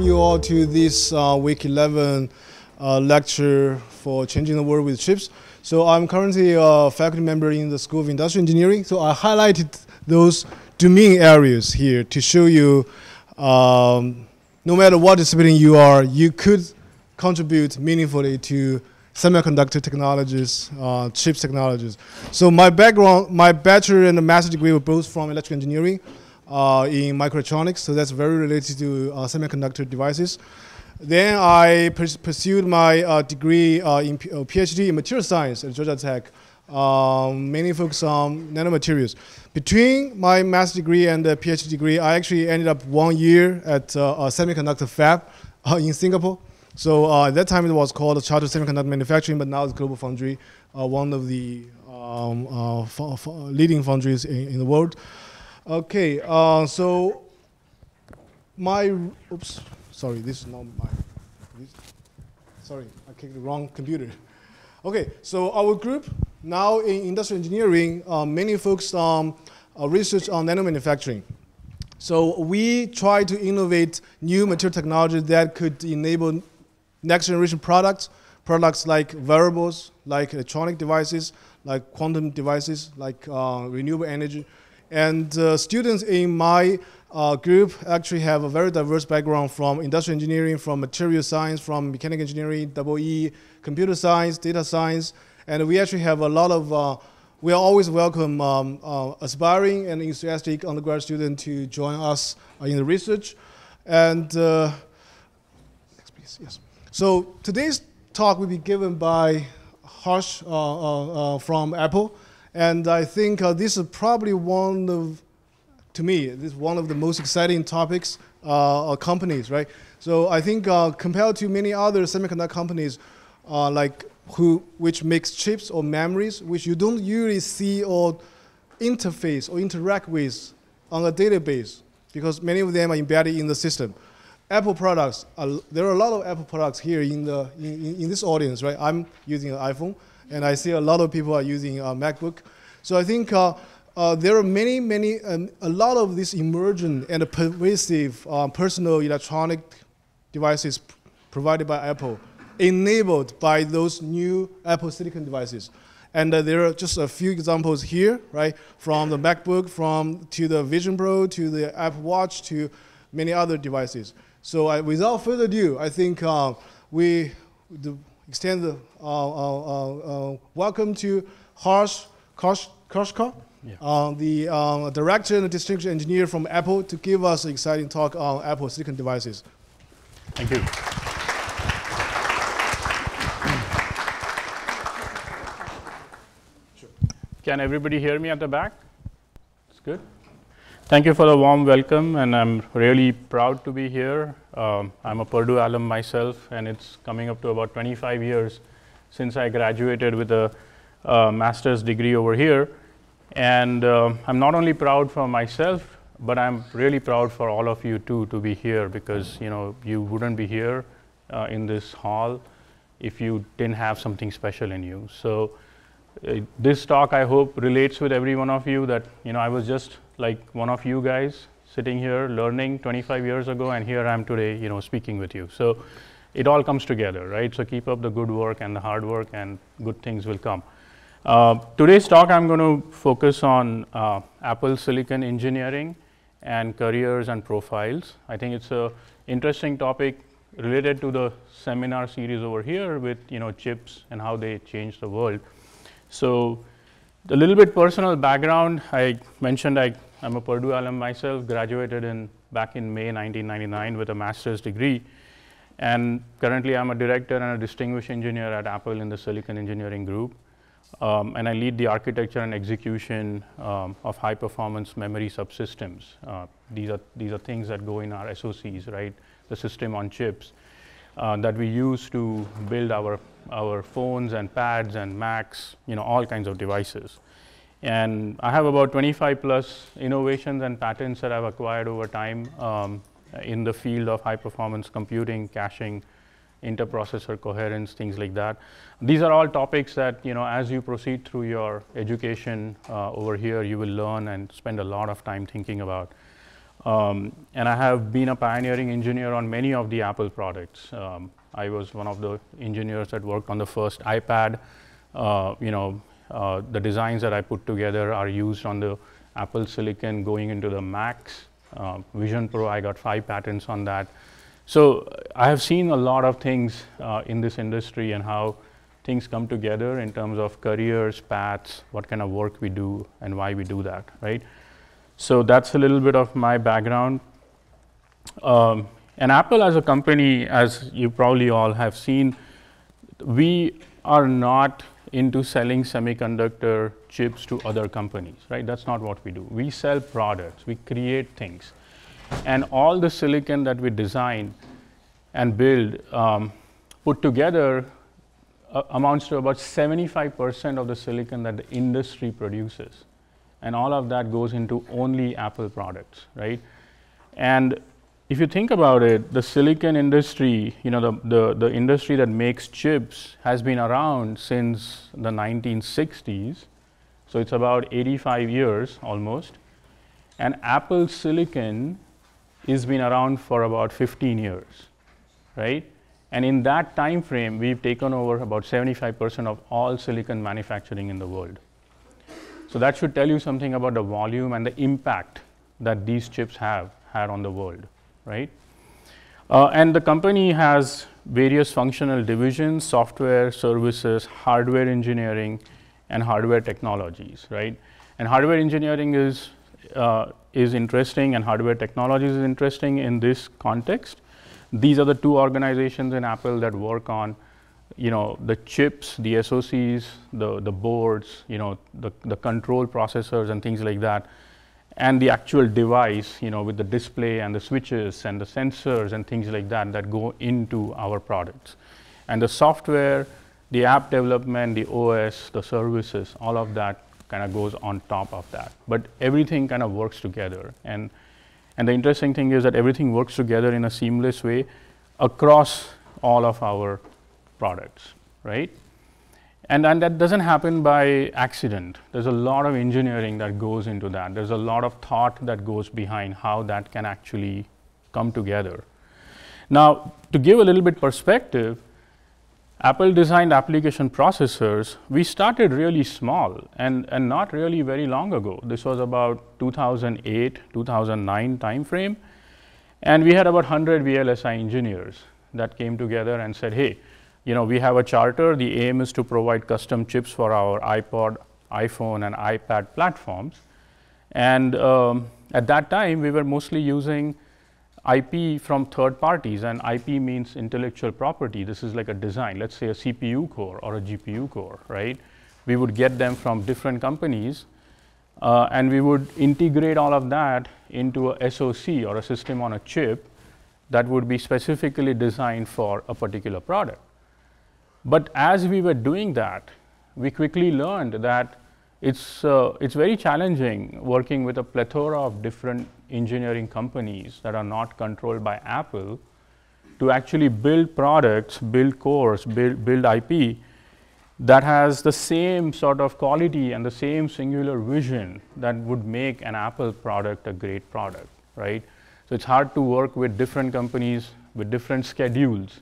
you all to this week 11 lecture for changing the world with chips. So I'm currently a faculty member in the School of Industrial Engineering. So I highlighted those domain areas here to show you no matter what discipline you are, you could contribute meaningfully to semiconductor technologies, chips technologies. So my background, my bachelor and master degree were both from electrical engineering in microelectronics. So that's very related to semiconductor devices. Then I pursued my degree in PhD in material science at Georgia Tech, mainly focused on nanomaterials. Between my master degree and the PhD degree, I actually ended up 1 year at a semiconductor fab in Singapore. So at that time it was called Chartered Semiconductor Manufacturing, but now it's Global Foundry, one of the leading foundries in the world. Okay, so my, oops, sorry, this is not my, sorry, I clicked the wrong computer. Okay, so our group now in industrial engineering mainly focused on research on nanomanufacturing. So we try to innovate new material technology that could enable next generation products like wearables, like electronic devices, like quantum devices, like renewable energy. And students in my group actually have a very diverse background from industrial engineering, from material science, from mechanical engineering, EE, computer science, data science. And we actually have a lot of, we always welcome aspiring and enthusiastic undergrad students to join us in the research. And next please, yes. So today's talk will be given by Harsh from Apple. And I think this is probably one of, to me, this is one of the most exciting topics companies, right? So I think compared to many other semiconductor companies, which makes chips or memories, which you don't usually see or interface or interact with on a database, because many of them are embedded in the system. Apple products, there are a lot of Apple products here in this audience, right? I'm using an iPhone, and I see a lot of people are using a MacBook. So I think there are a lot of these emergent and pervasive personal electronic devices provided by Apple, enabled by those new Apple Silicon devices. And there are just a few examples here, right? From the MacBook, to the Vision Pro, to the Apple Watch, to many other devices. So without further ado, I think we extend the welcome to Harsh Koshkar, yeah. The director and distinguished engineer from Apple, to give us an exciting talk on Apple Silicon devices. Thank you. Sure. Can everybody hear me at the back? It's good. Thank you for the warm welcome, and I'm really proud to be here. I'm a Purdue alum myself, and it's coming up to about 25 years since I graduated with a master's degree over here. And I'm not only proud for myself, but I'm really proud for all of you too to be here, because you wouldn't be here in this hall if you didn't have something special in you. So this talk, I hope, relates with every one of you, that I was just like one of you guys sitting here learning 25 years ago, and here I am today speaking with you. So it all comes together, right? So keep up the good work and the hard work, and good things will come. Today's talk, I'm going to focus on Apple Silicon engineering and careers and profiles. I think it's an interesting topic related to the seminar series over here with chips and how they change the world. So a little bit personal background. I mentioned I'm a Purdue alum myself, graduated back in May 1999 with a master's degree. And currently I'm a director and a distinguished engineer at Apple in the Silicon Engineering Group. And I lead the architecture and execution of high performance memory subsystems. These are things that go in our SoCs, right? The system on chips that we use to build our phones and pads and Macs, all kinds of devices. And I have about 25 plus innovations and patents that I've acquired over time in the field of high performance computing, caching, interprocessor coherence, things like that. These are all topics that, as you proceed through your education over here, you will learn and spend a lot of time thinking about. And I have been a pioneering engineer on many of the Apple products. I was one of the engineers that worked on the first iPad. The designs that I put together are used on the Apple Silicon going into the Macs. Vision Pro, I got 5 patents on that. So I have seen a lot of things in this industry and how things come together in terms of careers, paths, what kind of work we do, and why we do that, right? So that's a little bit of my background. And Apple as a company, as you probably all have seen, we are not into selling semiconductor chips to other companies, right? That's not what we do. We sell products, we create things. And all the silicon that we design and build, put together, amounts to about 75% of the silicon that the industry produces. And all of that goes into only Apple products, right? And if you think about it, the silicon industry, the industry that makes chips has been around since the 1960s. So it's about 85 years almost. And Apple Silicon has been around for about 15 years, right? And in that time frame, we've taken over about 75% of all silicon manufacturing in the world. So that should tell you something about the volume and the impact that these chips have had on the world, right? And the company has various functional divisions: software, services, hardware engineering, and hardware technologies, right? And hardware engineering is interesting, and hardware technologies is interesting in this context. These are the two organizations in Apple that work on, the chips, the SoCs, the boards, the control processors and things like that, and the actual device, with the display and the switches and the sensors and things like that that go into our products. And the software, the app development, the OS, the services, all of that kind of goes on top of that. But everything kind of works together. And the interesting thing is that everything works together in a seamless way across all of our products, right? And that doesn't happen by accident. There's a lot of engineering that goes into that. There's a lot of thought that goes behind how that can actually come together. Now, to give a little bit perspective, Apple designed application processors. We started really small and not really very long ago. This was about 2008, 2009 timeframe. And we had about 100 VLSI engineers that came together and said, hey, we have a charter. The aim is to provide custom chips for our iPod, iPhone, and iPad platforms. And at that time, we were mostly using IP from third parties, and IP means intellectual property. This is like a design, let's say a CPU core or a GPU core, right? We would get them from different companies, and we would integrate all of that into a SoC or a system on a chip that would be specifically designed for a particular product. But as we were doing that, we quickly learned that it's very challenging working with a plethora of different engineering companies that are not controlled by Apple to actually build products, build cores, build IP that has the same sort of quality and the same singular vision that would make an Apple product a great product, right? So it's hard to work with different companies with different schedules,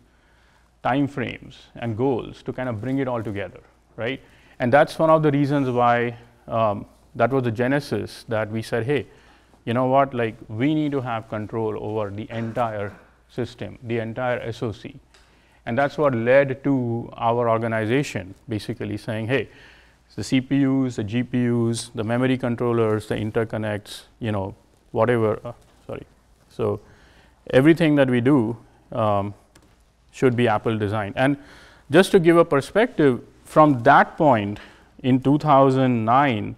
time frames, and goals to kind of bring it all together, right? And that's one of the reasons why that was the genesis that we said, hey, you know what, like we need to have control over the entire system, the entire SoC. And that's what led to our organization basically saying, hey, the CPUs, the GPUs, the memory controllers, the interconnects, whatever, So everything that we do should be Apple designed. And just to give a perspective, from that point in 2009,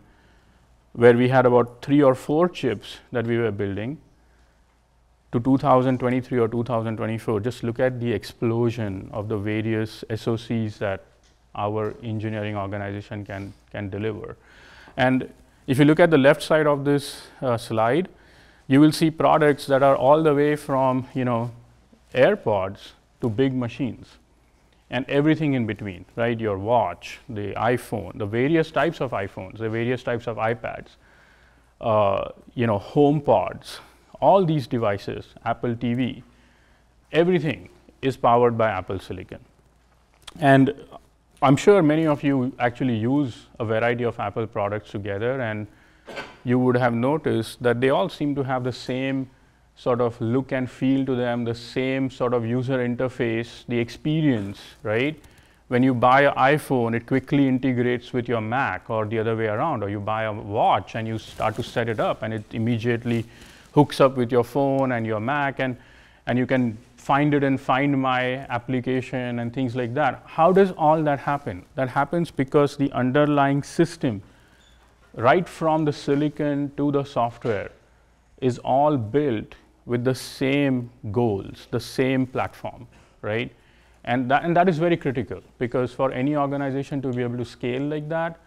where we had about 3 or 4 chips that we were building, to 2023 or 2024, just look at the explosion of the various SoCs that our engineering organization can deliver. And if you look at the left side of this slide, you will see products that are all the way from AirPods to big machines and everything in between, right? Your watch, the iPhone, the various types of iPhones, the various types of iPads, HomePods, all these devices, Apple TV, everything is powered by Apple Silicon. And I'm sure many of you actually use a variety of Apple products together, and you would have noticed that they all seem to have the same sort of look and feel to them, the same sort of user interface, the experience, right? When you buy an iPhone, it quickly integrates with your Mac, or the other way around, or you buy a watch and you start to set it up and it immediately hooks up with your phone and your Mac, and you can find it in Find My application and things like that. How does all that happen? That happens because the underlying system, right from the silicon to the software, is all built with the same goals, the same platform, right? And that is very critical, because for any organization to be able to scale like that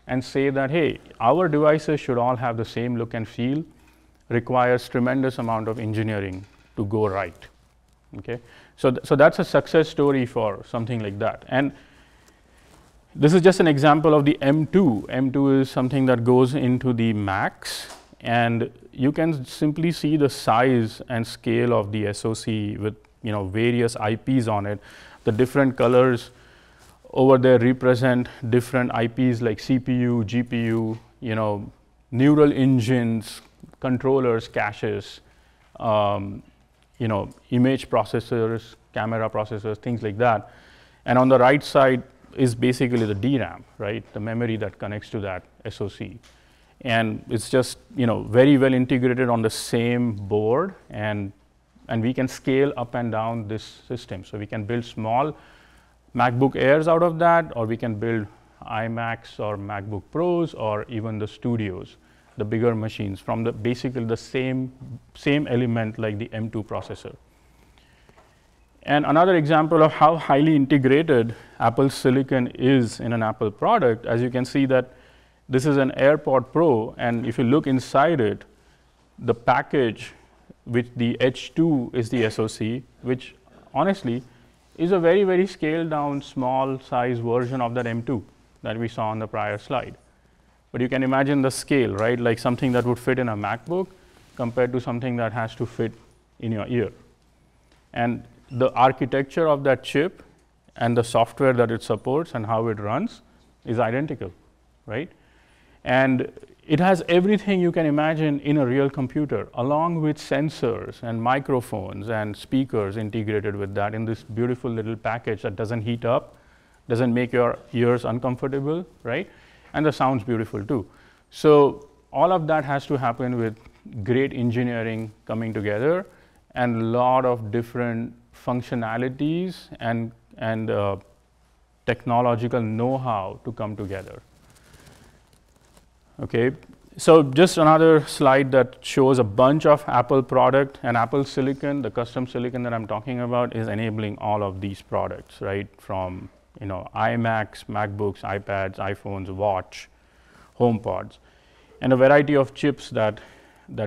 and say that, hey, our devices should all have the same look and feel, requires tremendous amount of engineering to go right. Okay, so that's a success story for something like that. And this is just an example of the M2. M2 is something that goes into the Macs, and you can simply see the size and scale of the SoC with various IPs on it. The different colors over there represent different IPs like CPU, GPU, neural engines, controllers, caches, image processors, camera processors, things like that. And on the right side is basically the DRAM, right? The memory that connects to that SoC. And it's just, very well integrated on the same board, and we can scale up and down this system. So we can build small MacBook Airs out of that, or we can build iMacs or MacBook Pros, or even the Studios, the bigger machines, from basically the same element like the M2 processor. And another example of how highly integrated Apple Silicon is in an Apple product, as you can see that this is an AirPod Pro, and if you look inside it, the package with the H2 is the SoC, which honestly is a very, very scaled down, small size version of that M2 that we saw on the prior slide. But you can imagine the scale, right? Like something that would fit in a MacBook compared to something that has to fit in your ear. And the architecture of that chip and the software that it supports and how it runs is identical, right? And it has everything you can imagine in a real computer, along with sensors and microphones and speakers integrated with that in this beautiful little package that doesn't heat up, doesn't make your ears uncomfortable, right? And the sound's beautiful too. So all of that has to happen with great engineering coming together and a lot of different functionalities and technological know-how to come together. Okay, so just another slide that shows a bunch of Apple product, and Apple Silicon, the custom silicon that I'm talking about, is enabling all of these products, right? From iMacs, MacBooks, iPads, iPhones, watch, HomePods, and a variety of chips that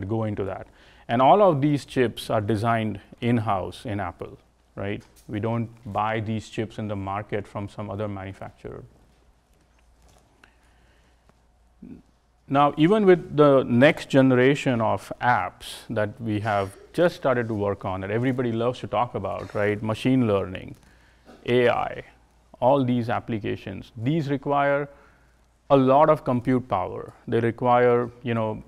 go into that. And all of these chips are designed in-house in Apple, right? We don't buy these chips in the market from some other manufacturer. Now, even with the next generation of apps that we have just started to work on, that everybody loves to talk about, right? Machine learning, AI, all these applications, these require a lot of compute power. They require,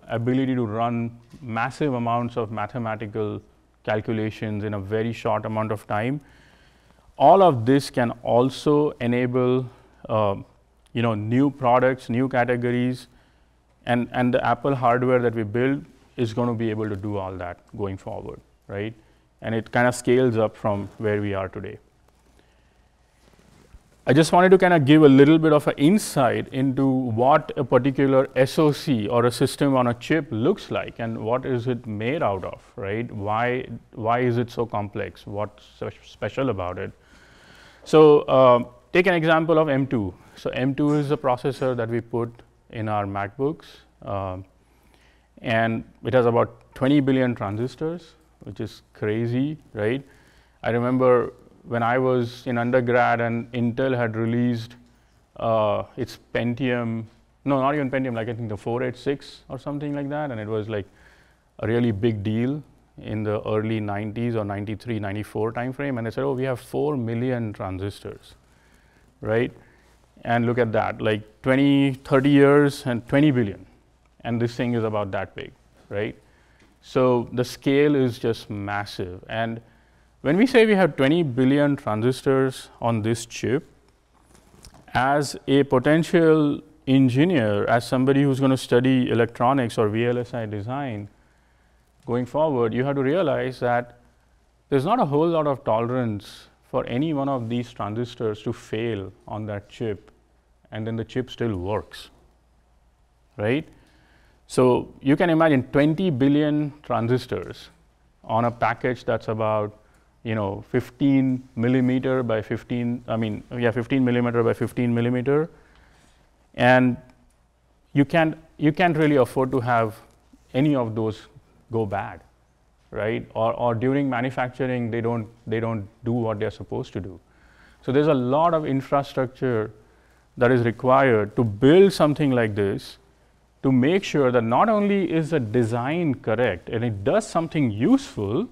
ability to run massive amounts of mathematical calculations in a very short amount of time. All of this can also enable, new products, new categories, and the Apple hardware that we build is going to be able to do all that going forward, right? And it kind of scales up from where we are today. I just wanted to kind of give a little bit of an insight into what a particular SoC or a system on a chip looks like, and what is it made out of, right? Why is it so complex? What's so special about it? So take an example of M2. So M2 is a processor that we put in our MacBooks, and it has about 20 billion transistors, which is crazy, right? I remember when I was in undergrad and Intel had released its Pentium, no, not even Pentium, like I think the 486 or something like that, and it was like a really big deal in the early 90s or 93, 94 timeframe, and they said, oh, we have 4 million transistors, right? And look at that, like 20, 30 years and 20 billion, and this thing is about that big, right? So the scale is just massive. And when we say we have 20 billion transistors on this chip, as a potential engineer, as somebody who's going to study electronics or VLSI design, going forward, you have to realize that there's not a whole lot of tolerance for any one of these transistors to fail on that chip, and then the chip still works, right? So you can imagine 20 billion transistors on a package that's about 15 millimeter by 15, 15 millimeter by 15 millimeter, and you can't really afford to have any of those go bad, right? Or during manufacturing, they don't do what they're supposed to do. So there's a lot of infrastructure that is required to build something like this, to make sure that not only is the design correct and it does something useful,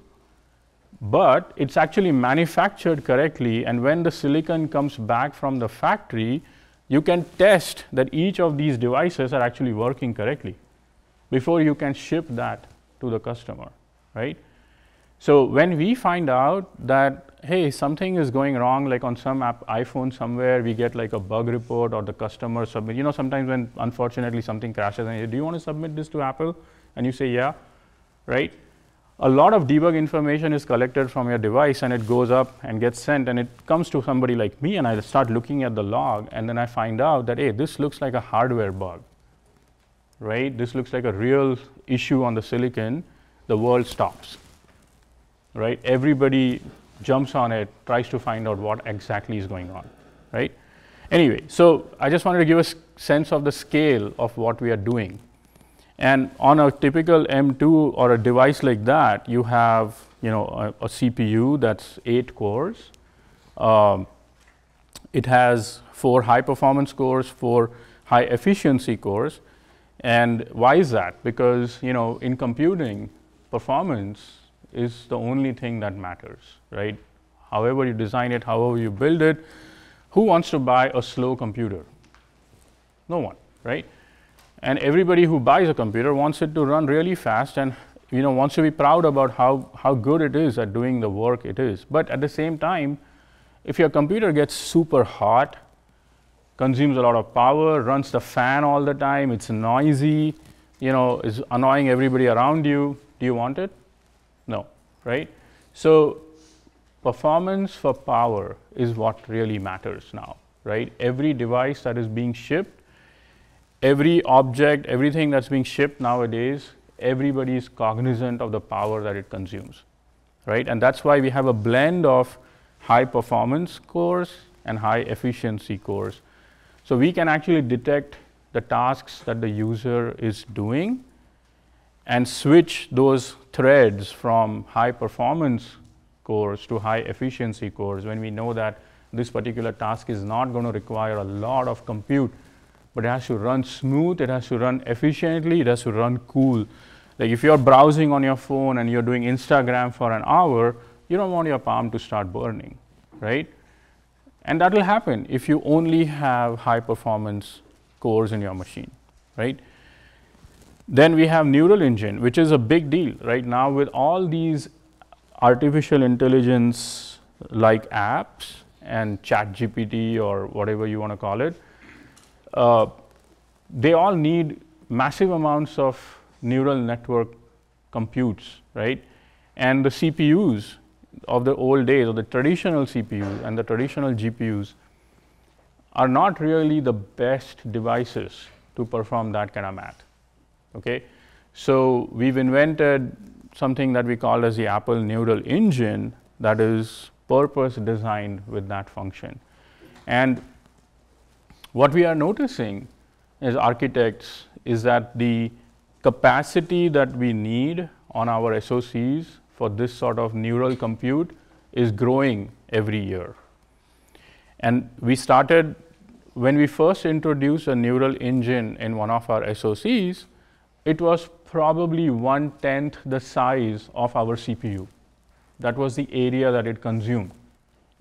but it's actually manufactured correctly, and when the silicon comes back from the factory, you can test that each of these devices are actually working correctly before you can ship that to the customer, right? So when we find out that, hey, something is going wrong, like on some iPhone somewhere, we get like a bug report or the customer submit, sometimes when unfortunately something crashes and you say, do you want to submit this to Apple? And you say, yeah, right? A lot of debug information is collected from your device and it goes up and gets sent, and it comes to somebody like me, and I start looking at the log, and then I find out that, hey, this looks like a hardware bug, right? This looks like a real issue on the silicon. The world stops, right? Everybody jumps on it, tries to find out what exactly is going on, right? Anyway, so I just wanted to give a sense of the scale of what we are doing. And on a typical M2 or a device like that, you have a CPU that's 8 cores. It has 4 high performance cores, 4 high efficiency cores. And why is that? Because in computing, performance is the only thing that matters, right? However you design it, however you build it, who wants to buy a slow computer? No one, right? And everybody who buys a computer wants it to run really fast and wants to be proud about how good it is at doing the work it is. But at the same time, if your computer gets super hot, consumes a lot of power, runs the fan all the time, it's noisy, is annoying everybody around you, do you want it? No, right? So performance for power is what really matters now, right? Every device that is being shipped, every object, everything that's being shipped nowadays, everybody is cognizant of the power that it consumes, right? And that's why we have a blend of high performance cores and high efficiency cores. So we can actually detect the tasks that the user is doing and switch those threads from high performance cores to high efficiency cores when we know that this particular task is not going to require a lot of compute, but it has to run smooth, it has to run efficiently, it has to run cool. Like if you're browsing on your phone and you're doing Instagram for an hour, you don't want your palm to start burning, right? And that will happen if you only have high performance cores in your machine, right? Then we have neural engine, which is a big deal right now with all these artificial intelligence like apps and ChatGPT or whatever you want to call it. They all need massive amounts of neural network computes, right? And the CPUs of the old days, or the traditional CPUs and the traditional GPUs, are not really the best devices to perform that kind of math, okay? So we've invented something that we call as the Apple Neural Engine that is purpose designed with that function. And what we are noticing as architects is that the capacity that we need on our SoCs for this sort of neural compute is growing every year. And we started, when we first introduced a neural engine in one of our SoCs, it was probably 1/10 the size of our CPU. That was the area that it consumed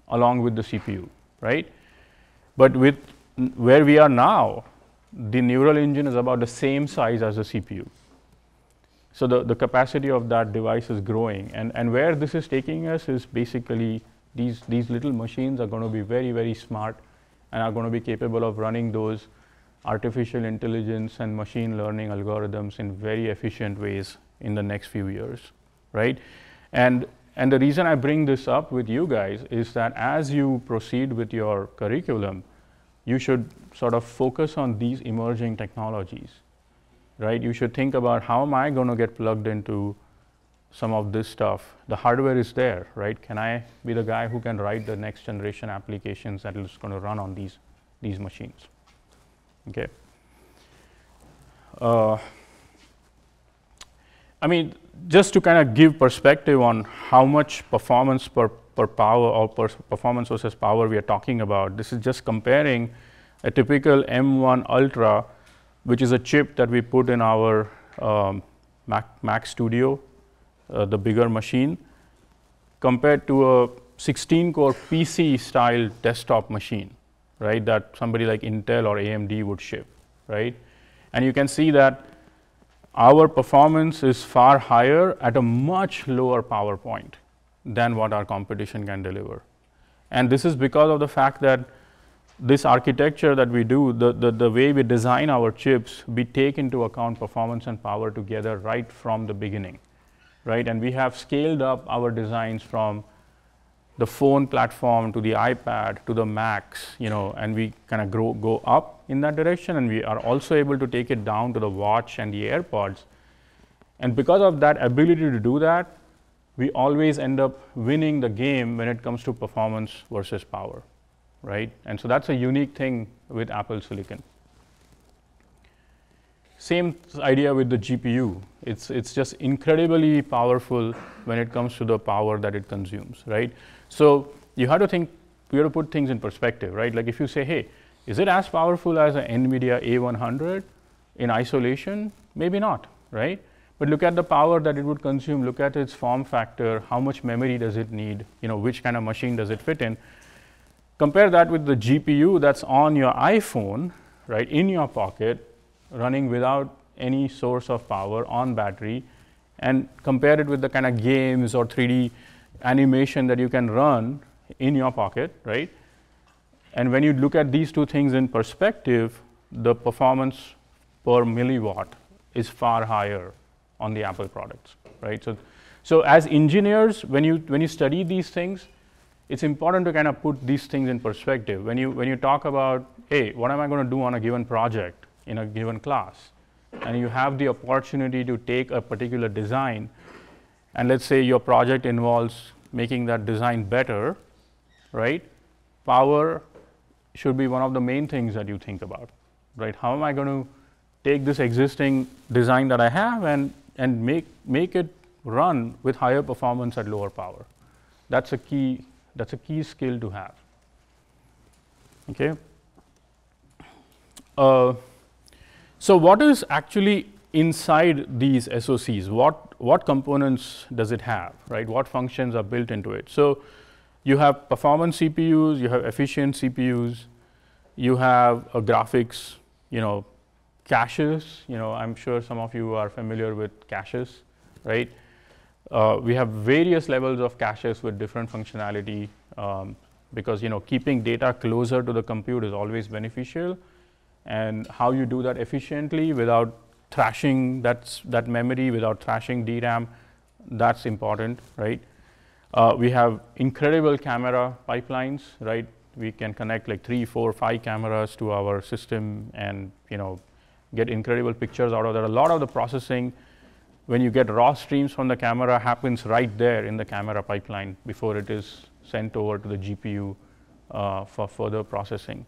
along with the CPU, right? But with where we are now, the neural engine is about the same size as the CPU. So the capacity of that device is growing. And where this is taking us is basically these little machines are going to be very, very smart and are going to be capable of running those artificial intelligence and machine learning algorithms in very efficient ways in the next few years, right? And the reason I bring this up with you guys is that as you proceed with your curriculum, you should sort of focus on these emerging technologies, right? You should think about how am I going to get plugged into some of this stuff. The hardware is there, right? Can I be the guy who can write the next generation applications that is going to run on these machines? Okay. I mean, just to kind of give perspective on how much performance per power or performance versus power we are talking about, this is just comparing a typical M1 Ultra, which is a chip that we put in our Mac Studio, the bigger machine, compared to a 16-core PC-style desktop machine, right, that somebody like Intel or AMD would ship, right? And you can see that our performance is far higher at a much lower power point than what our competition can deliver. And this is because of the fact that this architecture that we do, the way we design our chips, we take into account performance and power together right from the beginning, right? And we have scaled up our designs from the phone platform to the iPad to the Macs, you know, and we kind of go up in that direction, and we are also able to take it down to the watch and the AirPods. And because of that ability to do that, we always end up winning the game when it comes to performance versus power, right? And so that's a unique thing with Apple Silicon. Same idea with the GPU. It's just incredibly powerful when it comes to the power that it consumes, right? So you have to put things in perspective, right? Like if you say, hey, is it as powerful as an NVIDIA A100 in isolation? Maybe not, right? But look at the power that it would consume, look at its form factor, how much memory does it need, you know, which kind of machine does it fit in. Compare that with the GPU that's on your iPhone, right, in your pocket, running without any source of power on battery, and compare it with the kind of games or 3D animation that you can run in your pocket, right? And when you look at these two things in perspective, the performance per milliwatt is far higher on the Apple products, right? So as engineers, when you study these things, it's important to kind of put these things in perspective. When you talk about, hey, what am I going to do on a given project in a given class, and you have the opportunity to take a particular design, and let's say your project involves making that design better, right? Power should be one of the main things that you think about, right? How am I going to take this existing design that I have and make it run with higher performance at lower power? That's a key skill to have. Okay. So what is actually inside these SoCs? What components does it have, right? What functions are built into it? So you have performance CPUs, you have efficient CPUs, you have a graphics, you know, caches. You know, I'm sure some of you are familiar with caches, right? We have various levels of caches with different functionality because, you know, keeping data closer to the compute is always beneficial. And how you do that efficiently without thrashing that memory, without thrashing DRAM, that's important, right? We have incredible camera pipelines, right? We can connect like 3, 4, 5 cameras to our system and, you know, get incredible pictures out of that. A lot of the processing, when you get raw streams from the camera, happens right there in the camera pipeline before it is sent over to the GPU for further processing.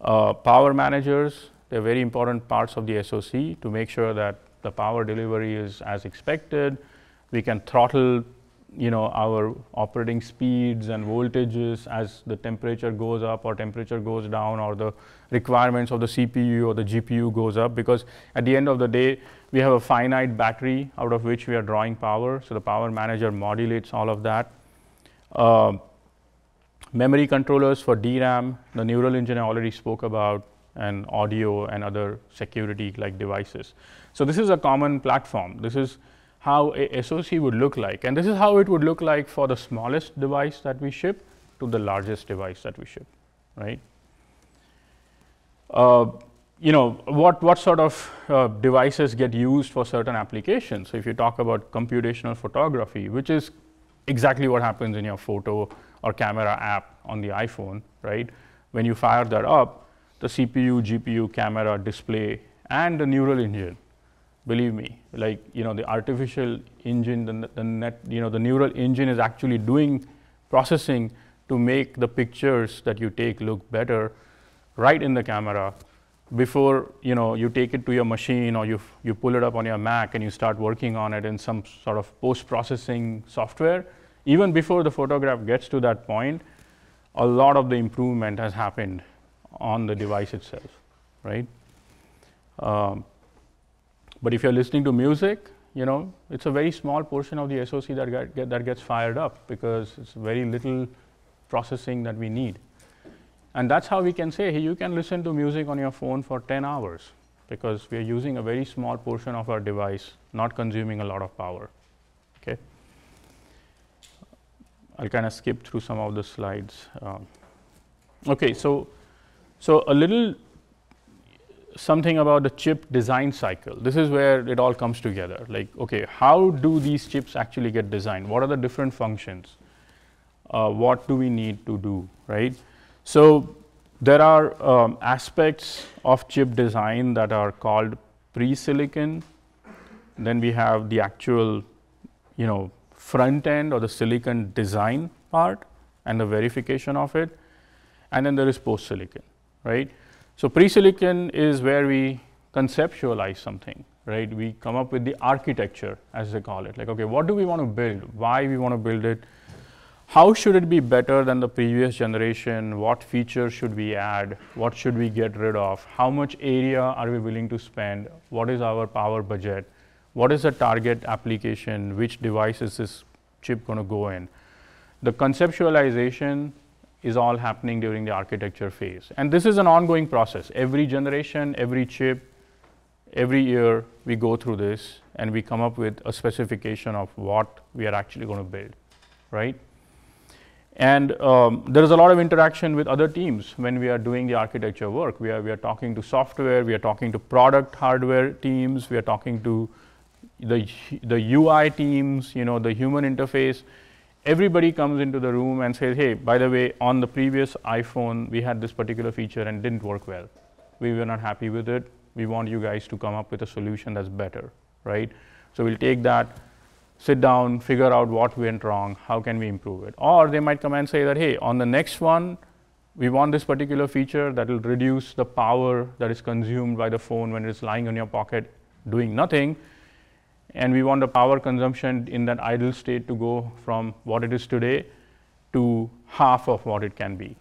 Power managers, they're very important parts of the SoC to make sure that the power delivery is as expected. We can throttle our operating speeds and voltages as the temperature goes up or temperature goes down, or the requirements of the CPU or the GPU goes up, because at the end of the day, we have a finite battery out of which we are drawing power. So the power manager modulates all of that. Memory controllers for DRAM, the neural engine I already spoke about, and audio and other security like devices. So this is a common platform. This is how a SoC would look like, and this is how it would look like for the smallest device that we ship to the largest device that we ship, right? What sort of devices get used for certain applications? So if you talk about computational photography, which is exactly what happens in your photo or camera app on the iPhone, right? When you fire that up, the CPU, GPU, camera, display, and the neural engine, believe me, like, the artificial engine, the neural engine is actually doing processing to make the pictures that you take look better right in the camera before, you take it to your machine, or you pull it up on your Mac and you start working on it in some sort of post-processing software. Even before the photograph gets to that point, a lot of the improvement has happened on the device itself, right? But if you're listening to music, it's a very small portion of the SoC that gets fired up, because it's very little processing that we need. And that's how we can say, hey, you can listen to music on your phone for 10 hours, because we are using a very small portion of our device, not consuming a lot of power, okay? I'll kind of skip through some of the slides. Okay, so a little something about the chip design cycle. This is where it all comes together. Like, okay, how do these chips actually get designed? What are the different functions? What do we need to do, right? So there are aspects of chip design that are called pre-silicon. Then we have the actual, front end or the silicon design part and the verification of it. And then there is post-silicon, right? So pre-silicon is where we conceptualize something, right? We come up with the architecture, as they call it. Like, okay, what do we want to build? Why we want to build it? How should it be better than the previous generation? What features should we add? What should we get rid of? How much area are we willing to spend? What is our power budget? What is the target application? Which device is this chip going to go in? The conceptualization is all happening during the architecture phase. And this is an ongoing process. Every generation, every chip, every year we go through this and we come up with a specification of what we are actually going to build, right? And there is a lot of interaction with other teams when we are doing the architecture work. We are talking to software, we are talking to product hardware teams, we are talking to the UI teams, the human interface. Everybody comes into the room and says, hey, by the way, on the previous iPhone, we had this particular feature and it didn't work well. We were not happy with it. We want you guys to come up with a solution that's better, right? So we'll take that, sit down, figure out what went wrong, how can we improve it? Or they might come and say that, hey, on the next one, we want this particular feature that will reduce the power that is consumed by the phone when it's lying in your pocket doing nothing. And we want the power consumption in that idle state to go from what it is today to half of what it can be,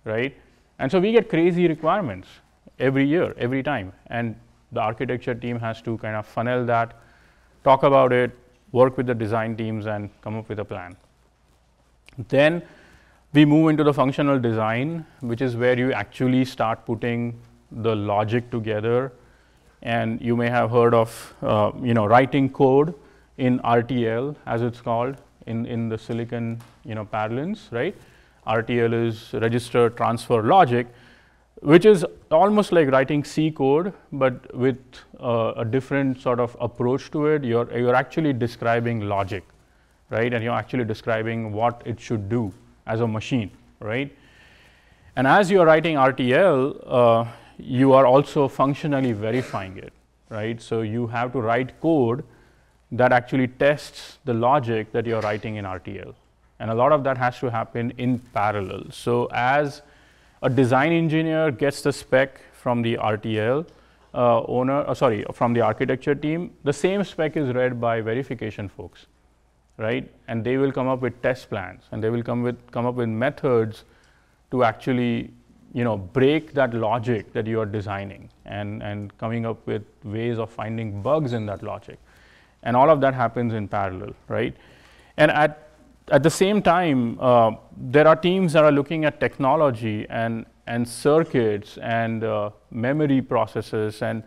right? And so we get crazy requirements every year, every time. And the architecture team has to kind of funnel that, talk about it, work with the design teams and come up with a plan. Then we move into the functional design, which is where you actually start putting the logic together. And you may have heard of writing code in RTL, as it's called in the silicon parlance, right? RTL is register transfer logic, which is almost like writing C code, but with a different sort of approach to it. You're actually describing logic, right? And you're actually describing what it should do as a machine, right? And as you're writing RTL, you are also functionally verifying it, right? So you have to write code that actually tests the logic that you're writing in RTL. And a lot of that has to happen in parallel. So as a design engineer gets the spec from the RTL from the architecture team, the same spec is read by verification folks. right? And they will come up with test plans, and they will come up with methods to actually, break that logic that you are designing, and coming up with ways of finding bugs in that logic. And all of that happens in parallel, right? And at the same time, there are teams that are looking at technology and circuits and memory processes, and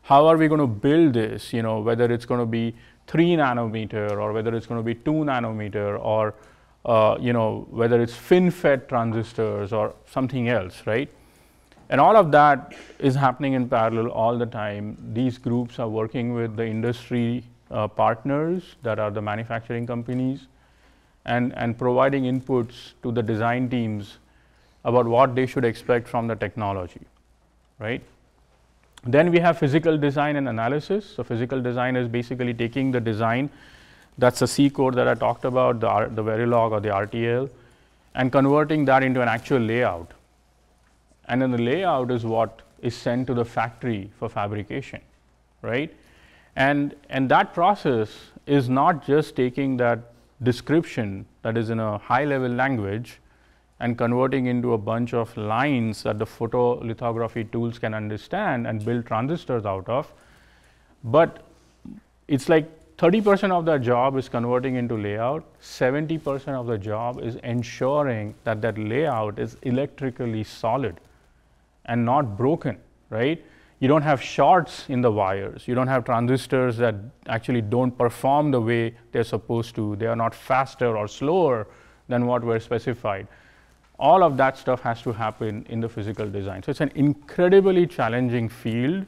how are we going to build this, whether it's going to be 3 nanometer or whether it's going to be 2 nanometer, or whether it's FinFET transistors or something else, right? And all of that is happening in parallel all the time. These groups are working with the industry partners that are the manufacturing companies, and providing inputs to the design teams about what they should expect from the technology, right? Then we have physical design and analysis. So physical design is basically taking the design, that's the C code that I talked about, the Verilog or the RTL, and converting that into an actual layout. And then the layout is what is sent to the factory for fabrication, right? And that process is not just taking that description that is in a high-level language and converting into a bunch of lines that the photolithography tools can understand and build transistors out of, but it's like 30% of the job is converting into layout, 70% of the job is ensuring that that layout is electrically solid and not broken, right? You don't have shorts in the wires. You don't have transistors that actually don't perform the way they're supposed to. They are not faster or slower than what were specified. All of that stuff has to happen in the physical design. So it's an incredibly challenging field,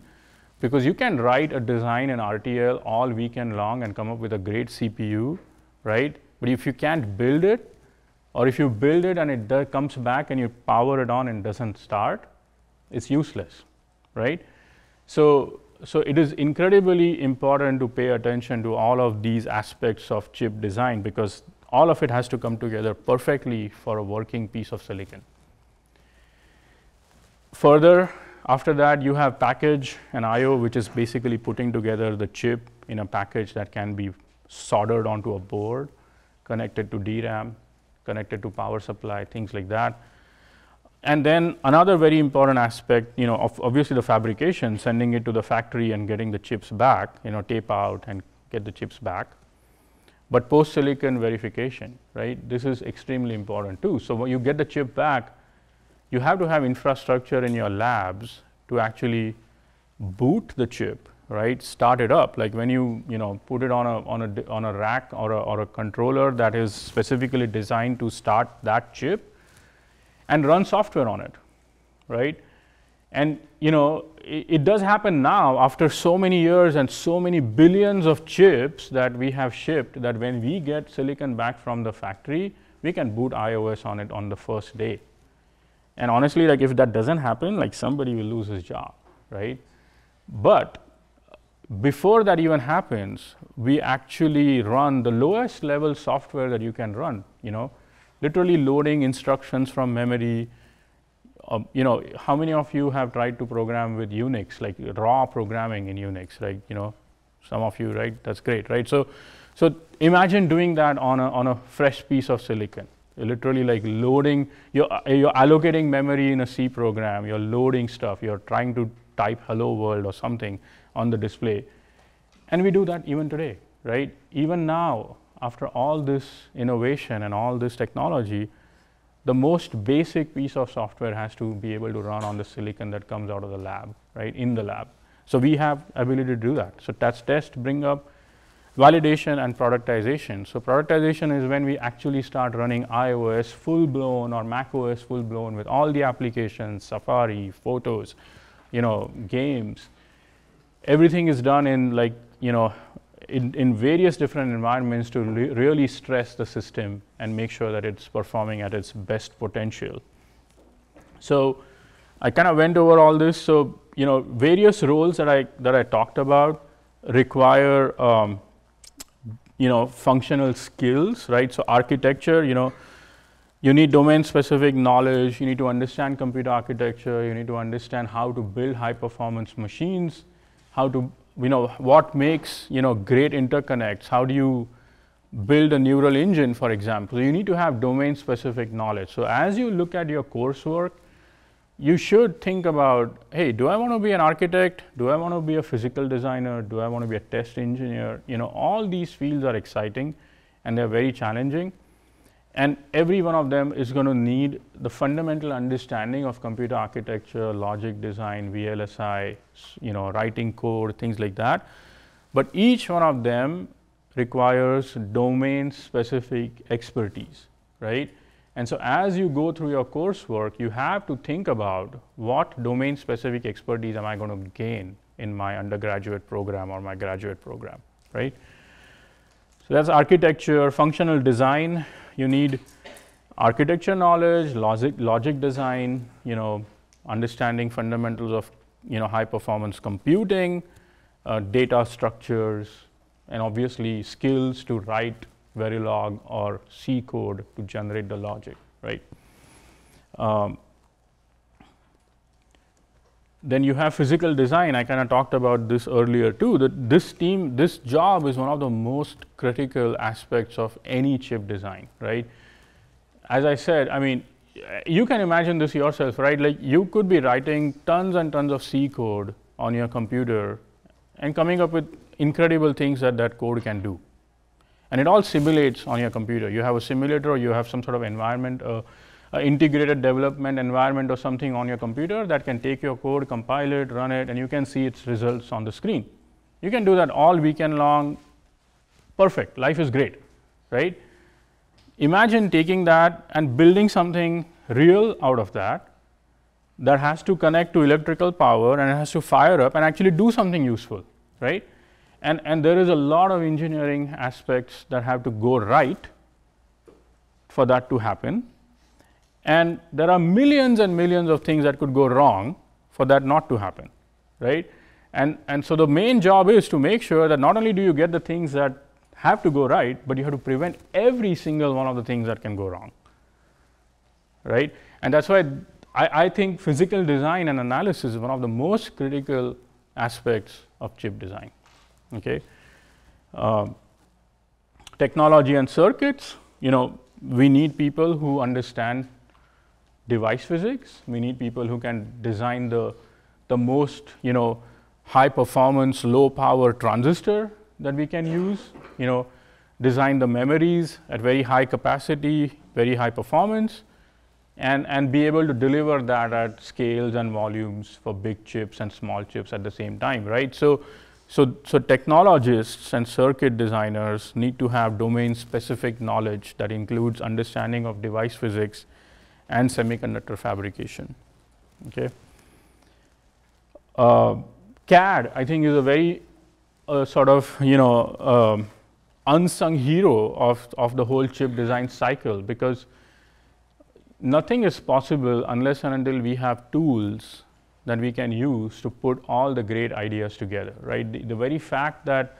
because you can write a design in RTL all weekend long and come up with a great CPU, right? But if you can't build it, or if you build it and it comes back and you power it on and doesn't start, it's useless, right? So it is incredibly important to pay attention to all of these aspects of chip design, because all of it has to come together perfectly for a working piece of silicon. Further, after that, you have package and I/O, which is basically putting together the chip in a package that can be soldered onto a board, connected to DRAM, connected to power supply, things like that. And then another very important aspect, of obviously the fabrication, sending it to the factory and getting the chips back, tape out and get the chips back. But post-silicon verification, right? This is extremely important too. So when you get the chip back, you have to have infrastructure in your labs to actually boot the chip, right? Start it up. Like when you put it on a rack or a controller that is specifically designed to start that chip, and run software on it, right? And it does happen now after so many years and so many billions of chips that we have shipped, that when we get silicon back from the factory, we can boot iOS on it on the first day. And honestly, like if that doesn't happen, like somebody will lose his job, right? But before that even happens, we actually run the lowest level software that you can run, literally loading instructions from memory. How many of you have tried to program with Unix, like raw programming in Unix, right? Some of you, right? That's great, right? So imagine doing that on a fresh piece of silicon. You're literally like loading, you're allocating memory in a C program, you're loading stuff, you're trying to type hello world or something on the display. And we do that even today, right? Even now, after all this innovation and all this technology, the most basic piece of software has to be able to run on the silicon that comes out of the lab, right, in the lab. So we have ability to do that. So that's test, bring up, validation, and productization. So productization is when we actually start running iOS full-blown or macOS full-blown with all the applications, Safari, photos, games. Everything is done in like, in various different environments to really stress the system and make sure that it's performing at its best potential. So I kind of went over all this. So various roles that I talked about require functional skills, right? So architecture, you need domain specific knowledge. You need to understand computer architecture. You need to understand how to build high performance machines, how to what makes great interconnects. How do you build a neural engine, for example, you need to have domain-specific knowledge. So as you look at your coursework, you should think about, hey, do I want to be an architect? Do I want to be a physical designer? Do I want to be a test engineer? You know, all these fields are exciting and they're very challenging. And every one of them is going to need the fundamental understanding of computer architecture, logic design, VLSI, you know, writing code, things like that. But each one of them requires domain-specific expertise, right? And so as you go through your coursework, you have to think about what domain-specific expertise am I going to gain in my undergraduate program or my graduate program, right? So that's architecture. Functional design, you need architecture knowledge, logic design, you know, understanding fundamentals of, you know, high-performance computing, data structures, and obviously skills to write Verilog or C code to generate the logic, right? Then you have physical design. I kind of talked about this earlier too, that this job is one of the most critical aspects of any chip design, right? As I said, I mean, you can imagine this yourself, right? Like you could be writing tons and tons of C code on your computer and coming up with incredible things that that code can do. And it all simulates on your computer. You have a simulator, or you have some sort of environment, integrated development environment or something on your computer that can take your code, compile it, run it, and you can see its results on the screen. You can do that all weekend long. Perfect. Life is great, right? Imagine taking that and building something real out of that that has to connect to electrical power and it has to fire up and actually do something useful, right? And there is a lot of engineering aspects that have to go right for that to happen. And there are millions and millions of things that could go wrong for that not to happen, right? And so the main job is to make sure that not only do you get the things that have to go right, but you have to prevent every single one of the things that can go wrong, right? And that's why I think physical design and analysis is one of the most critical aspects of chip design. Okay, technology and circuits, you know, we need people who understand device physics. We need people who can design the most, you know, high performance, low power transistor that we can use, you know, design the memories at very high capacity, very high performance, and be able to deliver that at scales and volumes for big chips and small chips at the same time, right? So technologists and circuit designers need to have domain-specific knowledge that includes understanding of device physics and semiconductor fabrication. Okay. CAD, I think, is a very sort of, you know, unsung hero of the whole chip design cycle, because nothing is possible unless and until we have tools that we can use to put all the great ideas together, right? The very fact that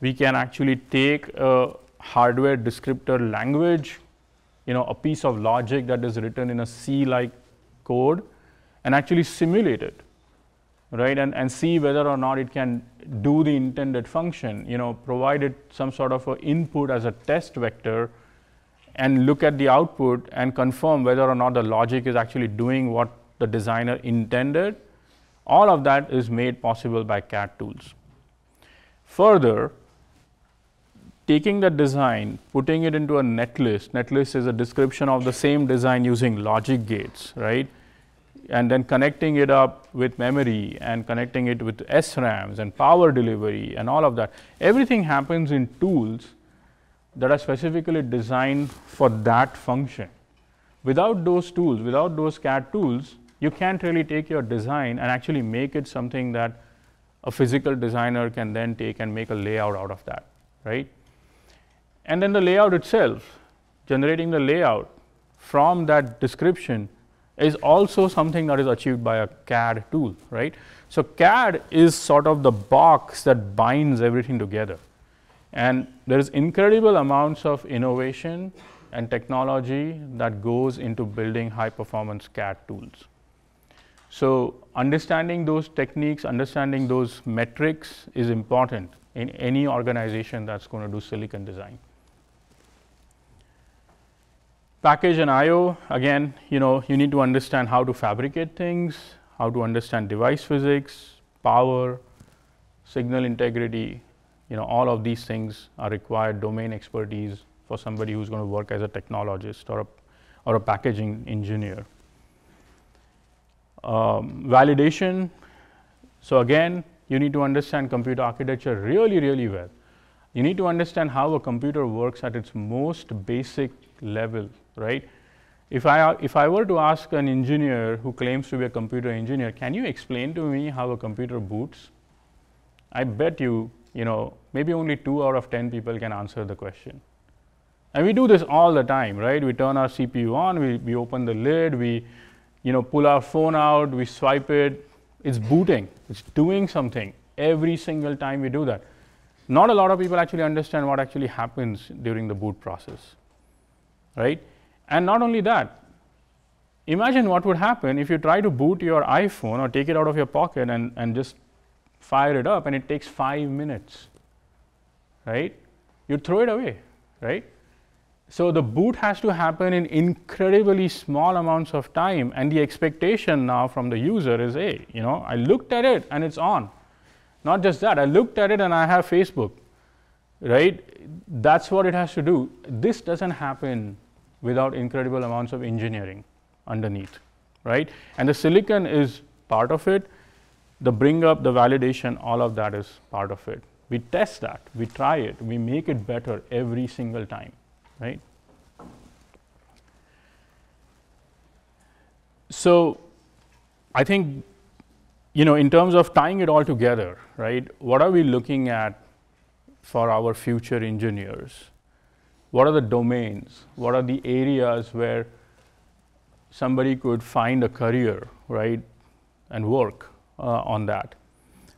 we can actually take a hardware descriptor language, you know, a piece of logic that is written in a C-like code and actually simulate it, right? And see whether or not it can do the intended function, you know, provide it some sort of a input as a test vector and look at the output and confirm whether or not the logic is actually doing what the designer intended. All of that is made possible by CAD tools. Further, taking the design, putting it into a netlist. Netlist is a description of the same design using logic gates, right? And then connecting it up with memory and connecting it with SRAMs and power delivery and all of that. Everything happens in tools that are specifically designed for that function. Without those tools, without those CAD tools, you can't really take your design and actually make it something that a physical designer can then take and make a layout out of that, right? And then the layout itself, generating the layout from that description is also something that is achieved by a CAD tool, right? So CAD is sort of the box that binds everything together. And there is incredible amounts of innovation and technology that goes into building high performance CAD tools. So understanding those techniques, understanding those metrics is important in any organization that's going to do silicon design. Package and I/O, again, you need to understand how to fabricate things, how to understand device physics, power, signal integrity. All of these things are required domain expertise for somebody who's going to work as a technologist or a packaging engineer. Validation. So again, you need to understand computer architecture really, really well. You need to understand how a computer works at its most basic level, right? If I were to ask an engineer who claims to be a computer engineer, can you explain to me how a computer boots? I bet you, maybe only 2 out of 10 people can answer the question. And we do this all the time, right? We turn our CPU on, we open the lid, we pull our phone out, we swipe it, it's booting, it's doing something every single time we do that. Not a lot of people actually understand what actually happens during the boot process, right? And not only that, imagine what would happen if you try to boot your iPhone or take it out of your pocket and just fire it up and it takes 5 minutes, right? You throw it away, right? So the boot has to happen in incredibly small amounts of time, and the expectation now from the user is, hey, I looked at it and it's on. Not just that, I looked at it and I have Facebook, right? That's what it has to do. This doesn't happen without incredible amounts of engineering underneath, right? And the silicon is part of it. The bring up, the validation, all of that is part of it. We test that, we try it, we make it better every single time, right? So I think, in terms of tying it all together, right, what are we looking at for our future engineers? What are the domains? What are the areas where somebody could find a career, right, and work on that?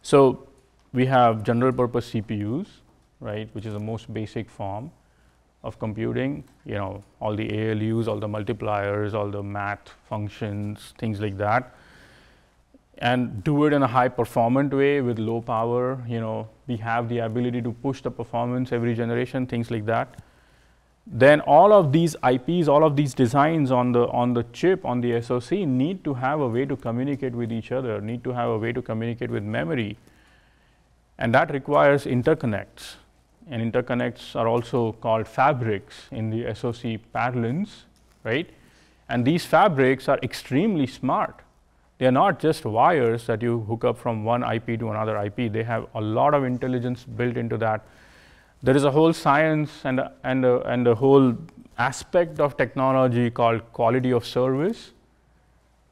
So we have general purpose CPUs, right, which is the most basic form of computing, all the ALUs, all the multipliers, all the math functions, things like that. And do it in a high performant way with low power. We have the ability to push the performance every generation, things like that. Then all of these IPs, all of these designs on the chip, on the SoC need to have a way to communicate with each other, need to have a way to communicate with memory. And that requires interconnects. And interconnects are also called fabrics in the SoC parlance, right? And these fabrics are extremely smart. They are not just wires that you hook up from one IP to another IP. They have a lot of intelligence built into that. There is a whole science and a whole aspect of technology called quality of service,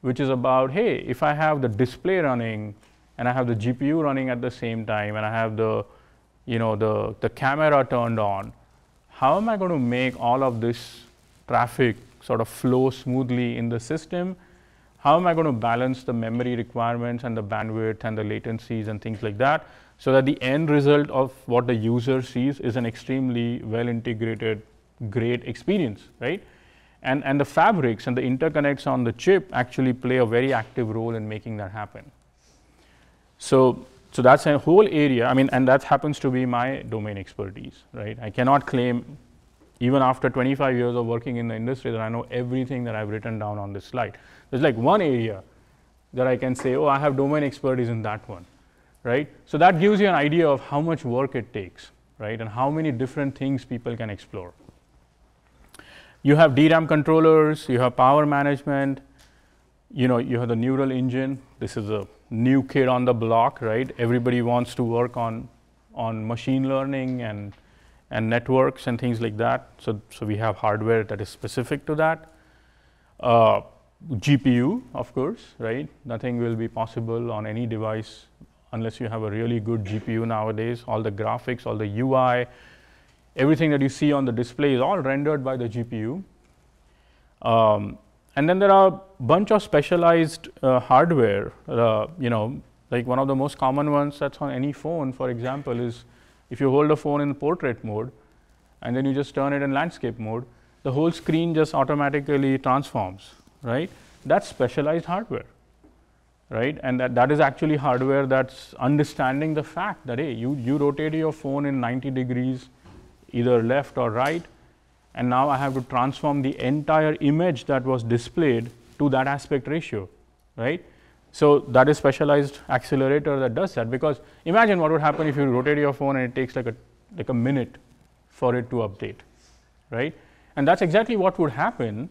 which is about, hey, if I have the display running and I have the GPU running at the same time and I have the camera turned on, how am I going to make all of this traffic sort of flow smoothly in the system? How am I going to balance the memory requirements and the bandwidth and the latencies and things like that, so that the end result of what the user sees is an extremely well integrated, great experience, right? And the fabrics and the interconnects on the chip actually play a very active role in making that happen. So that's a whole area, and that happens to be my domain expertise, right? I cannot claim, even after 25 years of working in the industry, that I know everything that I've written down on this slide. There's like one area that I can say, oh, I have domain expertise in that one, right? So that gives you an idea of how much work it takes, right? And how many different things people can explore. You have DRAM controllers, you have power management, you have the neural engine. This is a new kid on the block, right? Everybody wants to work on machine learning and networks and things like that. So we have hardware that is specific to that. GPU, of course, right? Nothing will be possible on any device unless you have a really good GPU nowadays. All the graphics, all the UI, everything that you see on the display is all rendered by the GPU. And then there are a bunch of specialized hardware, like one of the most common ones that's on any phone, for example, is if you hold a phone in portrait mode and then you just turn it in landscape mode, the whole screen just automatically transforms, right? That's specialized hardware, right? And that is actually hardware that's understanding the fact that, hey, you rotate your phone in 90 degrees, either left or right, and now I have to transform the entire image that was displayed to that aspect ratio, right? So that is specialized accelerator that does that, because imagine what would happen if you rotate your phone and it takes like a minute for it to update, right? And that's exactly what would happen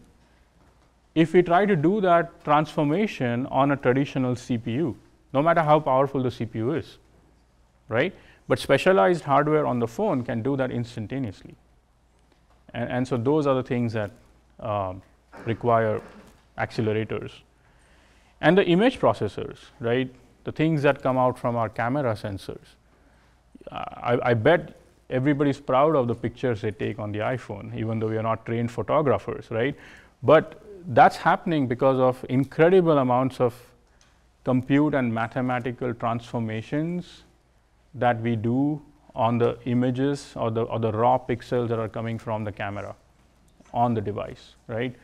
if we try to do that transformation on a traditional CPU, no matter how powerful the CPU is, right? But specialized hardware on the phone can do that instantaneously. And so those are the things that require accelerators. And the image processors, right? The things that come out from our camera sensors. I bet everybody's proud of the pictures they take on the iPhone, even though we are not trained photographers, right? But that's happening because of incredible amounts of compute and mathematical transformations that we do on the images or the raw pixels that are coming from the camera on the device, right?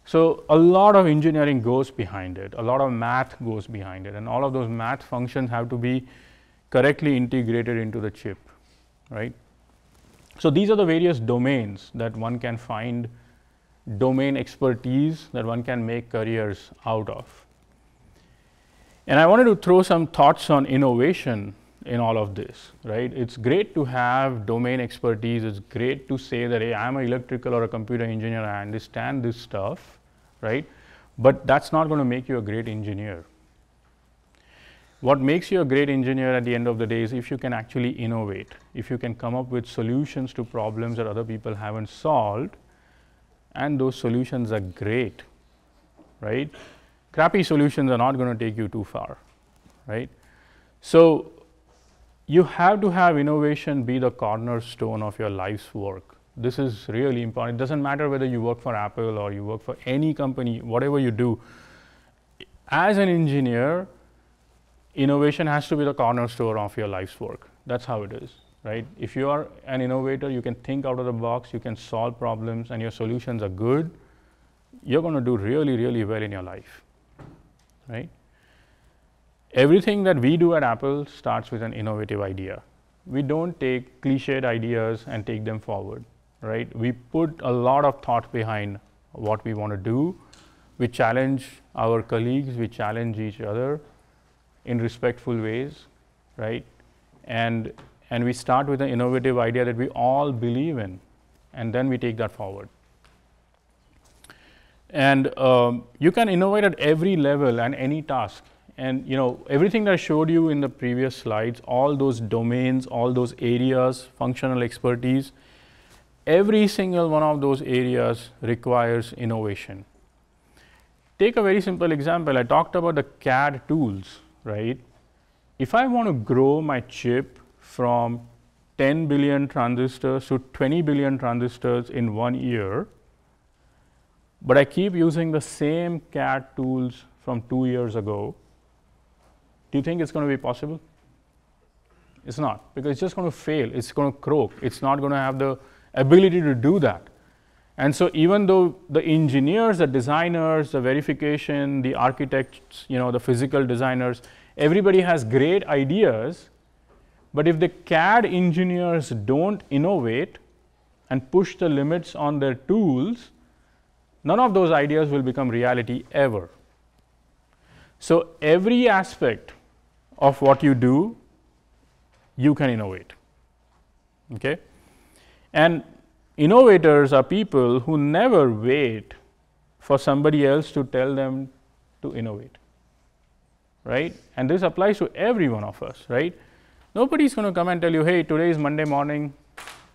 So a lot of engineering goes behind it, a lot of math goes behind it, and all of those math functions have to be correctly integrated into the chip, right? So these are the various domains that one can find domain expertise that one can make careers out of. And I wanted to throw some thoughts on innovation in all of this, right? It's great to have domain expertise. It's great to say that, hey, I'm an electrical or a computer engineer, I understand this stuff, right? But that's not going to make you a great engineer. What makes you a great engineer at the end of the day is if you can actually innovate, if you can come up with solutions to problems that other people haven't solved, and those solutions are great, right? Crappy solutions are not going to take you too far, right? So you have to have innovation be the cornerstone of your life's work. This is really important. It doesn't matter whether you work for Apple or you work for any company, whatever you do. As an engineer, innovation has to be the cornerstone of your life's work. That's how it is, right? If you are an innovator, you can think out of the box, you can solve problems, and your solutions are good, you're going to do really, really well in your life, right? Everything that we do at Apple starts with an innovative idea. We don't take cliched ideas and take them forward, right? We put a lot of thought behind what we want to do. We challenge our colleagues, we challenge each other in respectful ways, right? And we start with an innovative idea that we all believe in, and then we take that forward. And you can innovate at every level and any task. And everything that I showed you in the previous slides, all those domains, all those areas, functional expertise, every single one of those areas requires innovation. Take a very simple example. I talked about the CAD tools, right? If I want to grow my chip from 10 billion transistors to 20 billion transistors in 1 year, but I keep using the same CAD tools from 2 years ago, do you think it's going to be possible? It's not, because it's just going to fail. It's going to croak. It's not going to have the ability to do that. And so even though the engineers, the designers, the verification, the architects, the physical designers, everybody has great ideas, but if the CAD engineers don't innovate and push the limits on their tools, none of those ideas will become reality ever. So every aspect of what you do, you can innovate, okay? And innovators are people who never wait for somebody else to tell them to innovate, right? And this applies to every one of us, right? Nobody's going to come and tell you, hey, today is Monday morning,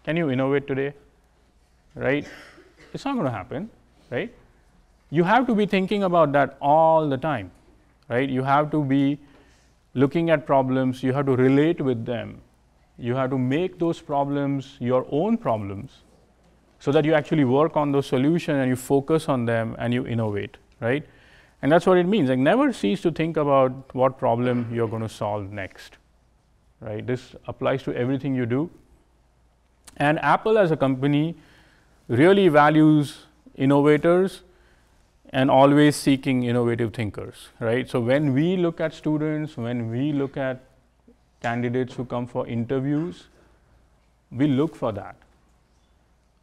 can you innovate today, right? It's not going to happen, right? You have to be thinking about that all the time, right? You have to be looking at problems, you have to relate with them, you have to make those problems your own problems so that you actually work on those solutions and you focus on them and you innovate, right? And that's what it means. Like, never cease to think about what problem you're going to solve next, right? This applies to everything you do. And Apple as a company really values innovators and always seeking innovative thinkers, right? So when we look at students, when we look at candidates who come for interviews, we look for that,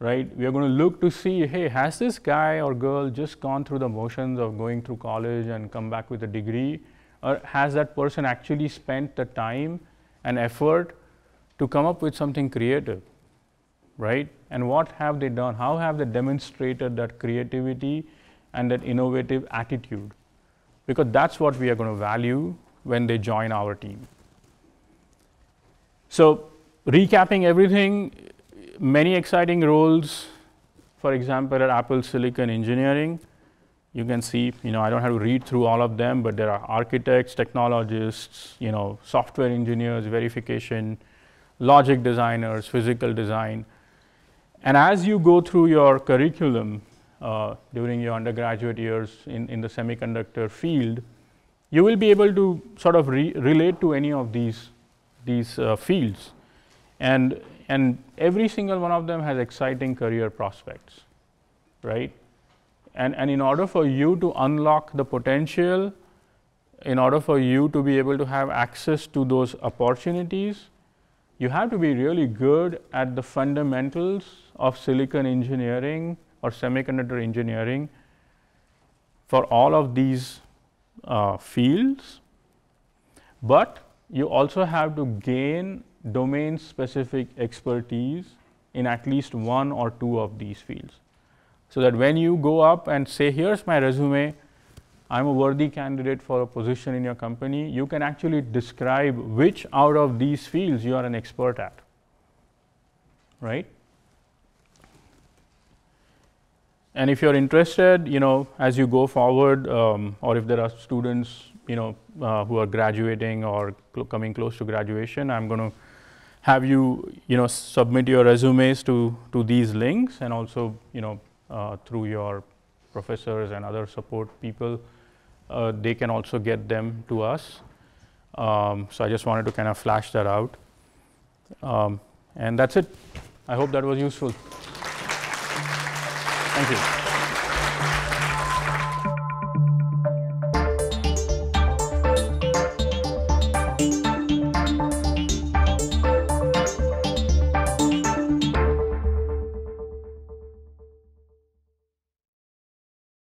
right? We are going to look to see, hey, has this guy or girl just gone through the motions of going through college and come back with a degree? Or has that person actually spent the time and effort to come up with something creative, right? And what have they done? How have they demonstrated that creativity and that innovative attitude? Because that's what we are going to value when they join our team. So recapping everything, many exciting roles. For example, at Apple Silicon Engineering, you can see, I don't have to read through all of them, but there are architects, technologists, software engineers, verification, logic designers, physical design. And as you go through your curriculum during your undergraduate years in the semiconductor field, you will be able to sort of relate to any of these fields. And every single one of them has exciting career prospects, right? And in order for you to unlock the potential, in order for you to be able to have access to those opportunities, you have to be really good at the fundamentals of silicon engineering or semiconductor engineering for all of these fields. But you also have to gain domain-specific expertise in at least one or two of these fields. So that when you go up and say, here's my resume, I'm a worthy candidate for a position in your company, you can actually describe which out of these fields you are an expert at, right? And if you're interested, as you go forward, or if there are students, who are graduating or coming close to graduation, I'm going to have you, submit your resumes to these links, and also, through your professors and other support people, they can also get them to us. So I just wanted to kind of flash that out. And that's it. I hope that was useful. Thank you.